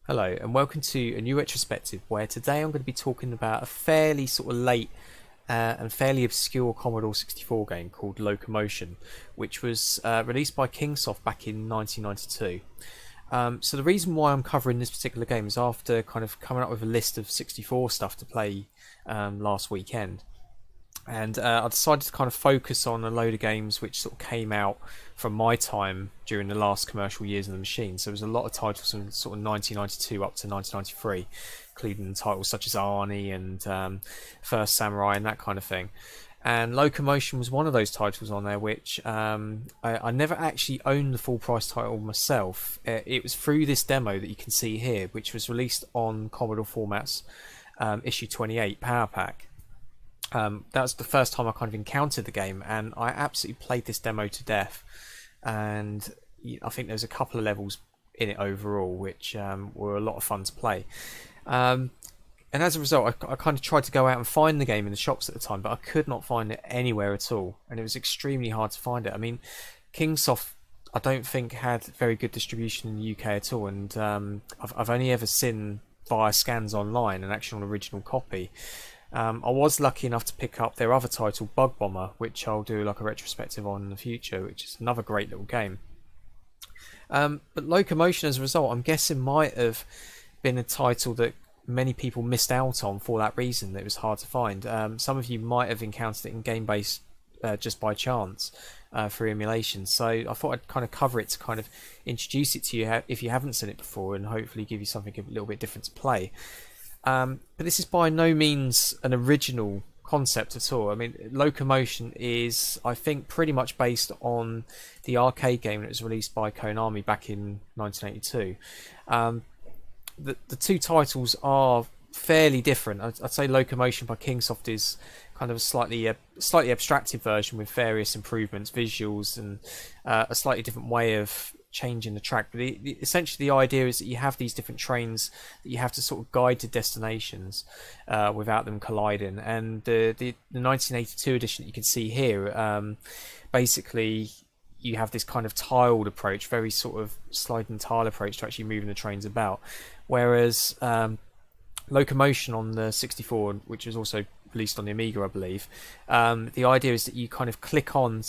Hello and welcome to a new retrospective where today I'm going to be talking about a fairly sort of late and fairly obscure Commodore 64 game called Locomotion, which was released by Kingsoft back in 1992. So the reason why I'm covering this particular game is after kind of coming up with a list of 64 stuff to play last weekend. And I decided to kind of focus on a load of games which sort of came out from my time during the last commercial years of the machine. So there was a lot of titles from sort of 1992 up to 1993, including titles such as Arnie and First Samurai and that kind of thing. And Locomotion was one of those titles on there which I never actually owned the full price title myself. It was through this demo that you can see here, which was released on Commodore Formats issue 28 Power Pack. That was the first time I kind of encountered the game, and I absolutely played this demo to death. And I think there's a couple of levels in it overall, which were a lot of fun to play. And as a result, I kind of tried to go out and find the game in the shops at the time, but I could not find it anywhere at all, and it was extremely hard to find it. I mean, Kingsoft, I don't think had very good distribution in the UK at all, and I've only ever seen via scans online an actual original copy. I was lucky enough to pick up their other title, Bug Bomber, which I'll do like a retrospective on in the future, which is another great little game. But Locomotion, as a result, I'm guessing might have been a title that many people missed out on for that reason, that it was hard to find. Some of you might have encountered it in Game-Base just by chance through emulation. So I thought I'd kind of cover it to kind of introduce it to you if you haven't seen it before, and hopefully give you something a little bit different to play. But this is by no means an original concept at all. I mean, Locomotion is, I think, pretty much based on the arcade game that was released by Konami back in 1982. The two titles are fairly different. I'd say Locomotion by Kingsoft is kind of a slightly abstracted version with various improvements, visuals, and a slightly different way of changing the track. But essentially the idea is that you have these different trains that you have to sort of guide to destinations without them colliding. And the 1982 edition that you can see here, basically you have this kind of tiled approach, very sort of sliding tile approach to actually moving the trains about. Whereas Locomotion on the 64, which was also released on the Amiga, I believe, the idea is that you kind of click on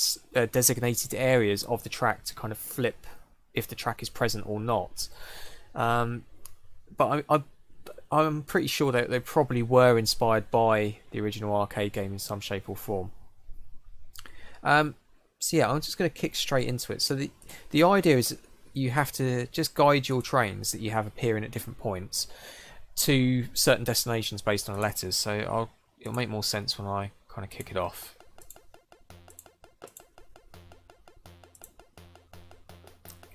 designated areas of the track to kind of flip if the track is present or not. But I'm pretty sure that they probably were inspired by the original arcade game in some shape or form. So yeah, I'm just going to kick straight into it. So the idea is that you have to just guide your trains that you have appearing at different points to certain destinations based on letters. So it'll make more sense when I kind of kick it off.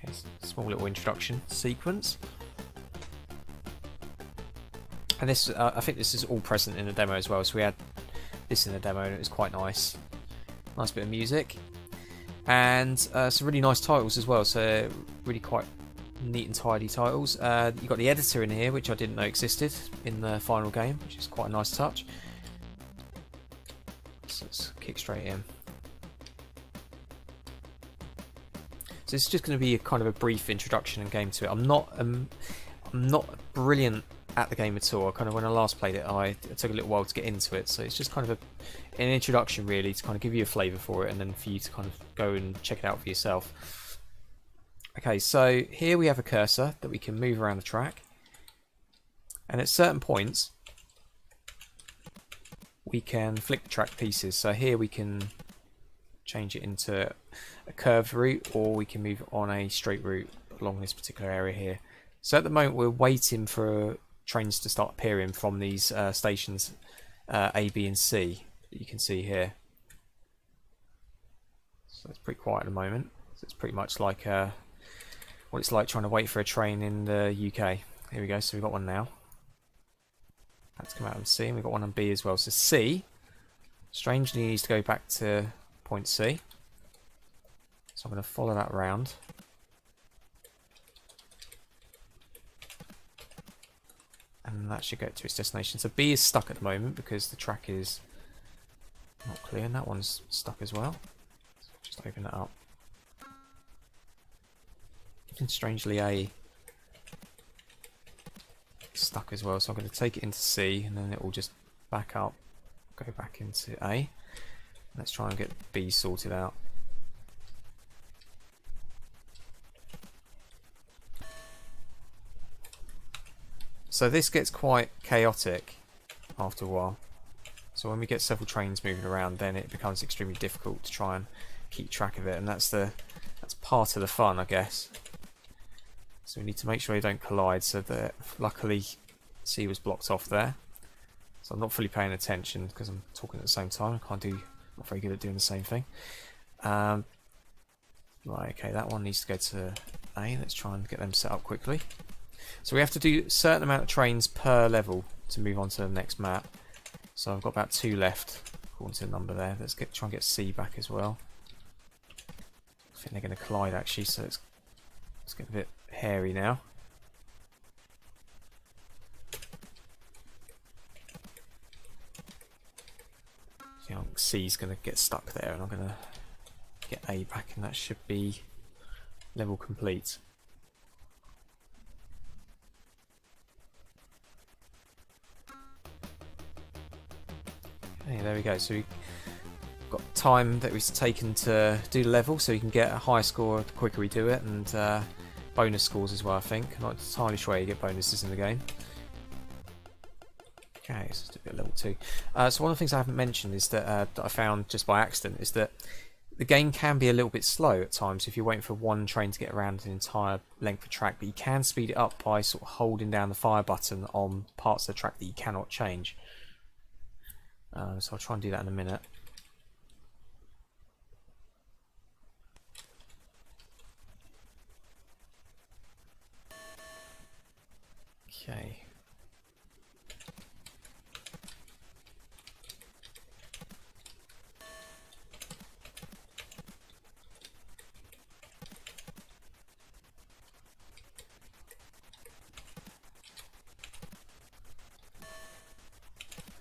Okay, small little introduction sequence. And this, I think this is all present in the demo as well. So we had this in the demo and it was quite nice. Nice bit of music. And some really nice titles as well. So really quite neat and tidy titles. You've got the editor in here, which I didn't know existed in the final game, which is quite a nice touch. So let's kick straight in. So it's just going to be a kind of a brief introduction and game to it. I'm not brilliant at the game at all. When I last played it, it took a little while to get into it. So it's just kind of an introduction really, to kind of give you a flavour for it, and then for you to kind of go and check it out for yourself. Okay, so here we have a cursor that we can move around the track, and at certain points we can flick the track pieces. So here we can change it into a curved route, or we can move on a straight route along this particular area here. So at the moment we're waiting for trains to start appearing from these stations A, B and C that you can see here. So it's pretty quiet at the moment. So it's pretty much like what it's like trying to wait for a train in the UK. Here we go, so we've got one now. That's come out on C, and we've got one on B as well. So C, strangely, needs to go back to point C. So I'm going to follow that round. And that should get to its destination. So B is stuck at the moment because the track is not clear, and that one's stuck as well. So just open that up. And strangely A stuck as well, so I'm going to take it into C and then it will just back up, go back into A. Let's try and get B sorted out. So this gets quite chaotic after a while. So when we get several trains moving around, then it becomes extremely difficult to try and keep track of it, and that's part of the fun, I guess. So we need to make sure they don't collide. So that luckily C was blocked off there. So I'm not fully paying attention because I'm talking at the same time. I not very good at doing the same thing. Right, okay, that one needs to go to A. Let's try and get them set up quickly. So we have to do a certain amount of trains per level to move on to the next map. So I've got about 2 left according to the number there. Let's try and get C back as well. I think they're going to collide actually, so it's getting a bit hairy now. So I think C's going to get stuck there, and I'm going to get A back, and that should be level complete. Okay, there we go. So we've got time that we've taken to do the level, so you can get a high score the quicker we do it, and bonus scores as well, I think. I'm not entirely sure you get bonuses in the game. Okay, so let's do a bit of level 2. So one of the things I haven't mentioned is that I found just by accident is that the game can be a little bit slow at times if you're waiting for one train to get around an entire length of track, but you can speed it up by sort of holding down the fire button on parts of the track that you cannot change. So I'll try and do that in a minute. Okay.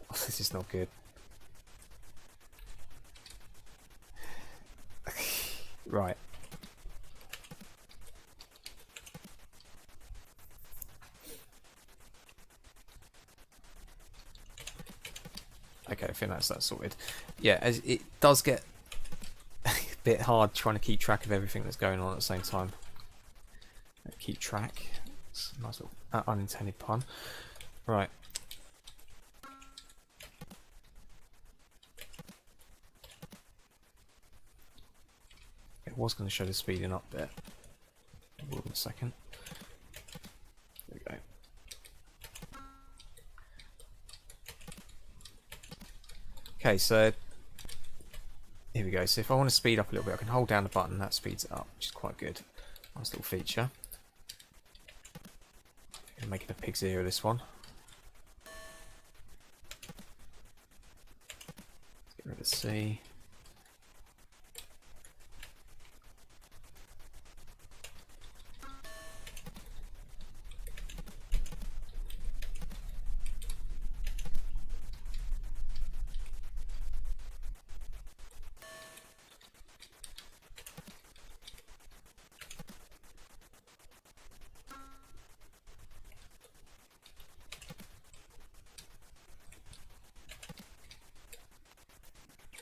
Oh, this is not good. Right. Okay, I think that's that sorted. Yeah, as it does get a bit hard trying to keep track of everything that's going on at the same time. Keep track. It's a nice little unintended pun. Right. It was going to show the speeding up bit. I will in a second. There we go. Okay, so here we go. So if I want to speed up a little bit, I can hold down the button, that speeds it up, which is quite good. Nice little feature. I'm making a pig's ear of this one. Let's get rid of C.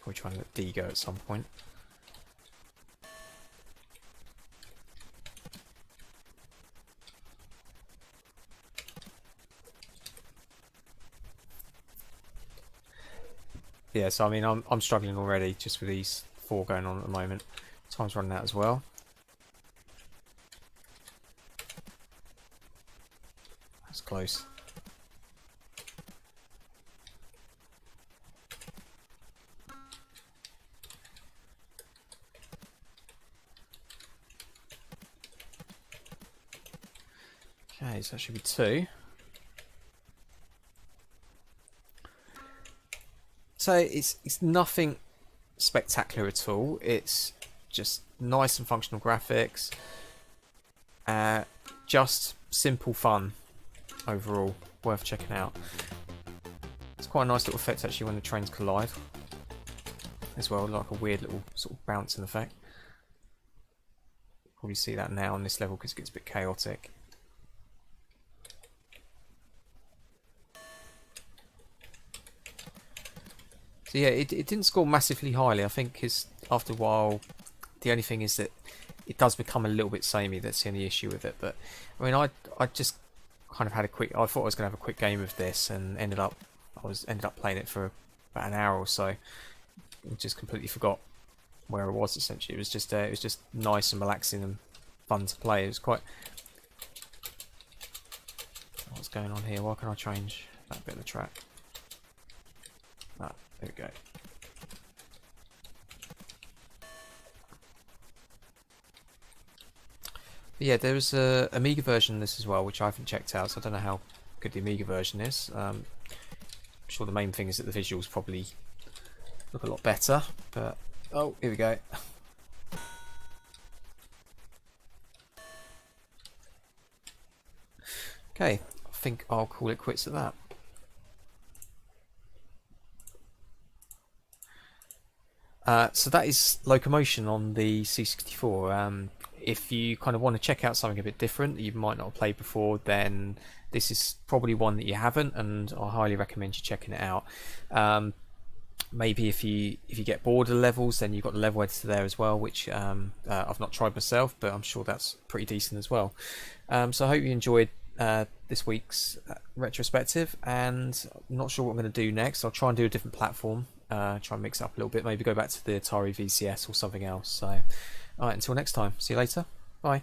Probably try and let D go at some point. Yeah, so I mean, I'm struggling already just with these 4 going on at the moment. Time's running out as well. That's close. Okay, so that should be 2. So it's nothing spectacular at all. It's just nice and functional graphics. Just simple fun overall. Worth checking out. It's quite a nice little effect actually when the trains collide as well, like a weird little sort of bouncing effect. Probably see that now on this level because it gets a bit chaotic. So yeah, it didn't score massively highly. I think is after a while, the only thing is that it does become a little bit samey. That's the only issue with it. But I mean, I just kind of had a quick. I thought I was going to have a quick game of this, and ended up playing it for about an hour or so. I just completely forgot where I was. Essentially, it was just nice and relaxing and fun to play. It was quite. What's going on here? Why can I change that bit of the track? Ah, there we go. But yeah, there was a Amiga version of this as well, which I haven't checked out, so I don't know how good the Amiga version is. I'm sure the main thing is that the visuals probably look a lot better, but oh, here we go. Okay, I think I'll call it quits at that. So that is Locomotion on the C64. If you kind of want to check out something a bit different that you might not have played before, then this is probably one that you haven't, and I highly recommend you checking it out. Maybe if you get bored of the levels, then you've got the level editor there as well, which I've not tried myself, but I'm sure that's pretty decent as well. So I hope you enjoyed this week's retrospective, and I'm not sure what I'm going to do next. I'll try and do a different platform, try and mix it up a little bit, maybe go back to the Atari VCS or something else. So, alright, until next time, see you later, bye.